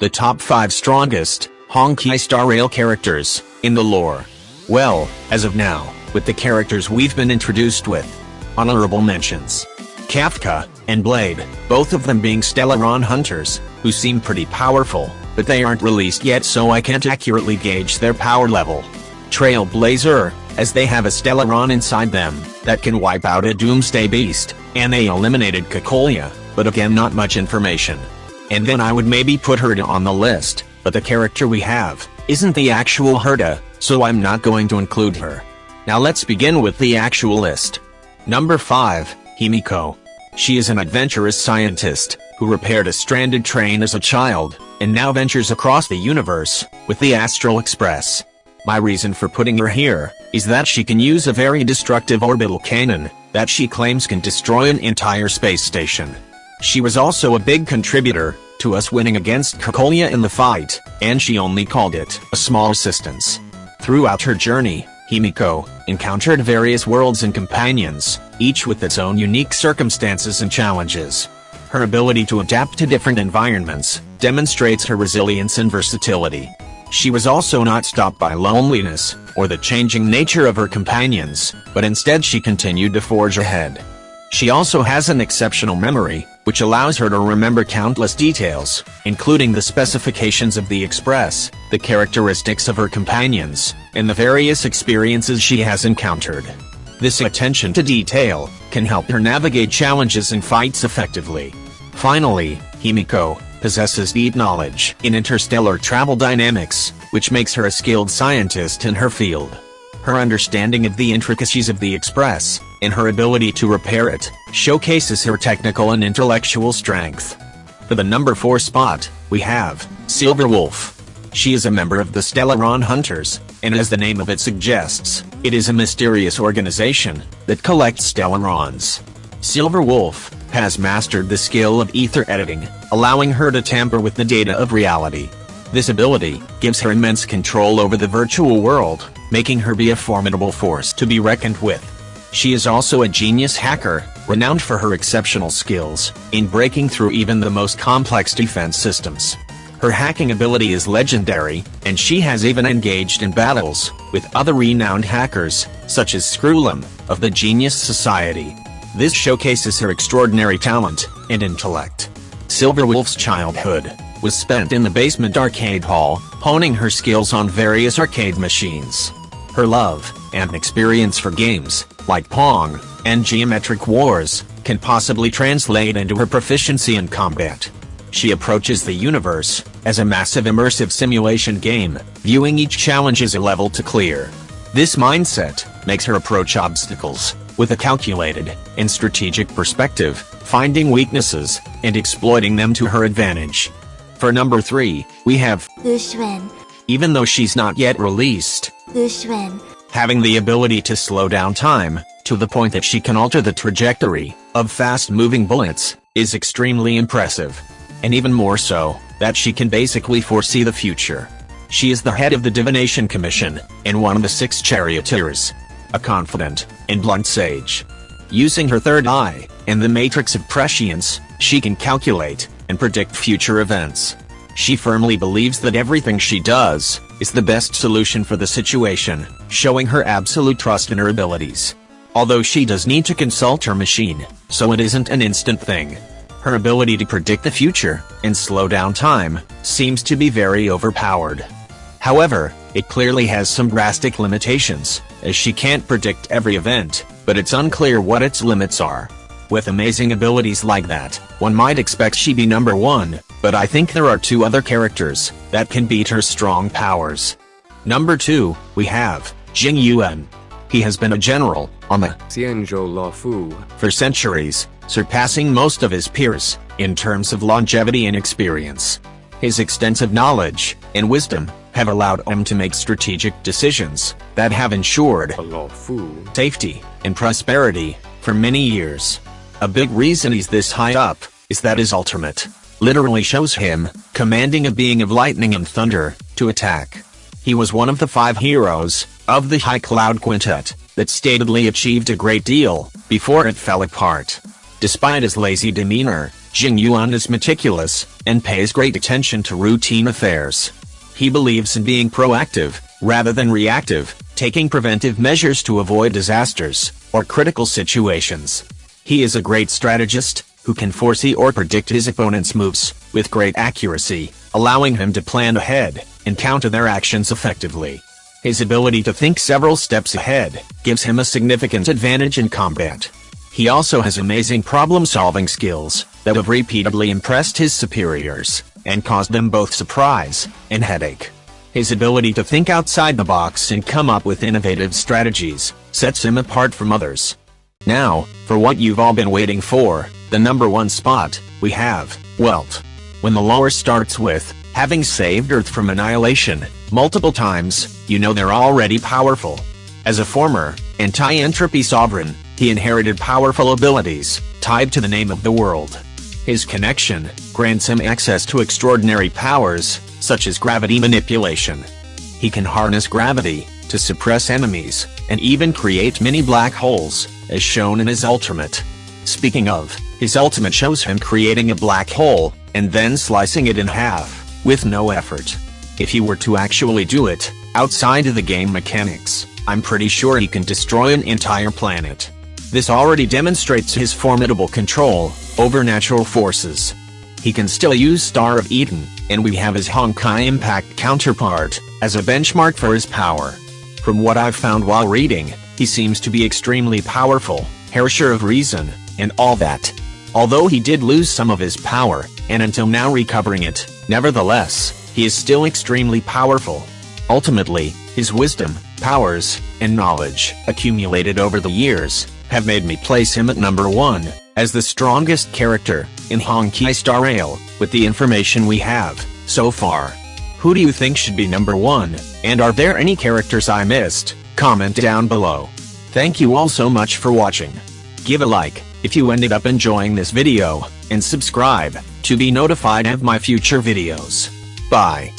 the top 5 strongest Honkai Star Rail characters in the lore. Well, as of now, with the characters we've been introduced with, honorable mentions: Kafka and Blade, both of them being Stellaron hunters, who seem pretty powerful, but they aren't released yet, so I can't accurately gauge their power level. Trailblazer, as they have a Stellaron inside them that can wipe out a Doomsday Beast, and they eliminated Kakolia, but again not much information. And then I would maybe put Herda on the list, but the character we have isn't the actual Herda, so I'm not going to include her. Now let's begin with the actual list. Number 5, Himeko. She is an adventurous scientist who repaired a stranded train as a child, and now ventures across the universe with the Astral Express. My reason for putting her here is that she can use a very destructive orbital cannon that she claims can destroy an entire space station. She was also a big contributor to us winning against Kakolia in the fight, and she only called it a small assistance. Throughout her journey, Himeko encountered various worlds and companions, each with its own unique circumstances and challenges. Her ability to adapt to different environments demonstrates her resilience and versatility. She was also not stopped by loneliness or the changing nature of her companions, but instead she continued to forge ahead. She also has an exceptional memory, which allows her to remember countless details, including the specifications of the Express, the characteristics of her companions, and the various experiences she has encountered. This attention to detail can help her navigate challenges and fights effectively. Finally, Himeko possesses deep knowledge in interstellar travel dynamics, which makes her a skilled scientist in her field. Her understanding of the intricacies of the Express, and her ability to repair it, showcases her technical and intellectual strength. For the number 4 spot, we have Silverwolf. She is a member of the Stellaron Hunters, and as the name of it suggests, it is a mysterious organization that collects Stellarons. Silverwolf has mastered the skill of ether editing, allowing her to tamper with the data of reality. This ability gives her immense control over the virtual world, making her be a formidable force to be reckoned with. She is also a genius hacker, renowned for her exceptional skills in breaking through even the most complex defense systems. Her hacking ability is legendary, and she has even engaged in battles with other renowned hackers, such as Screwlum of the Genius Society. This showcases her extraordinary talent and intellect. Silverwolf's childhood was spent in the basement arcade hall, honing her skills on various arcade machines. Her love and experience for games like Pong and Geometric Wars can possibly translate into her proficiency in combat. She approaches the universe as a massive immersive simulation game, viewing each challenge as a level to clear. This mindset makes her approach obstacles with a calculated and strategic perspective, finding weaknesses and exploiting them to her advantage. For number 3, we have Xuan. Even though she's not yet released, Xuan. having the ability to slow down time to the point that she can alter the trajectory of fast-moving bullets is extremely impressive. And even more so, that she can basically foresee the future. She is the head of the Divination Commission and one of the 6 charioteers. A confident and blunt sage. Using her third eye and the matrix of prescience, she can calculate and predict future events. She firmly believes that everything she does is the best solution for the situation, showing her absolute trust in her abilities. Although she does need to consult her machine, so it isn't an instant thing. Her ability to predict the future and slow down time seems to be very overpowered. However, it clearly has some drastic limitations, as she can't predict every event, but it's unclear what its limits are. With amazing abilities like that, one might expect she'd be number 1, but I think there are 2 other characters that can beat her strong powers. Number 2, we have Jing Yuan. He has been a general on the Xianzhou Lafu for centuries, surpassing most of his peers in terms of longevity and experience. His extensive knowledge and wisdom have allowed him to make strategic decisions that have ensured Lafu safety and prosperity for many years. A big reason he's this high up is that his ultimate literally shows him commanding a being of lightning and thunder to attack. He was one of the 5 heroes of the High Cloud Quintet that statedly achieved a great deal before it fell apart. Despite his lazy demeanor, Jing Yuan is meticulous, and pays great attention to routine affairs. He believes in being proactive, rather than reactive, taking preventive measures to avoid disasters, or critical situations. He is a great strategist, who can foresee or predict his opponent's moves, with great accuracy, allowing him to plan ahead, and counter their actions effectively. His ability to think several steps ahead, gives him a significant advantage in combat. He also has amazing problem-solving skills, that have repeatedly impressed his superiors, and caused them both surprise, and headache. His ability to think outside the box and come up with innovative strategies, sets him apart from others. Now, for what you've all been waiting for, the number 1 spot, we have Welt. When the lore starts with, having saved Earth from annihilation, multiple times, you know they're already powerful. As a former, anti-entropy sovereign, he inherited powerful abilities, tied to the name of the world. His connection, grants him access to extraordinary powers, such as gravity manipulation. He can harness gravity, to suppress enemies, and even create mini black holes, as shown in his ultimate. Speaking of, his ultimate shows him creating a black hole, and then slicing it in half, with no effort. If he were to actually do it, outside of the game mechanics, I'm pretty sure he can destroy an entire planet. This already demonstrates his formidable control over natural forces. He can still use Star of Eden, and we have his Honkai Impact counterpart, as a benchmark for his power. From what I've found while reading, he seems to be extremely powerful, harsher of reason, and all that. Although he did lose some of his power, and until now recovering it, nevertheless, he is still extremely powerful. Ultimately, his wisdom, powers, and knowledge, accumulated over the years, have made me place him at number 1, as the strongest character, in Honkai Star Rail, with the information we have, so far. Who do you think should be number 1, and are there any characters I missed? Comment down below. Thank you all so much for watching. Give a like, if you ended up enjoying this video, and subscribe, to be notified of my future videos. Bye.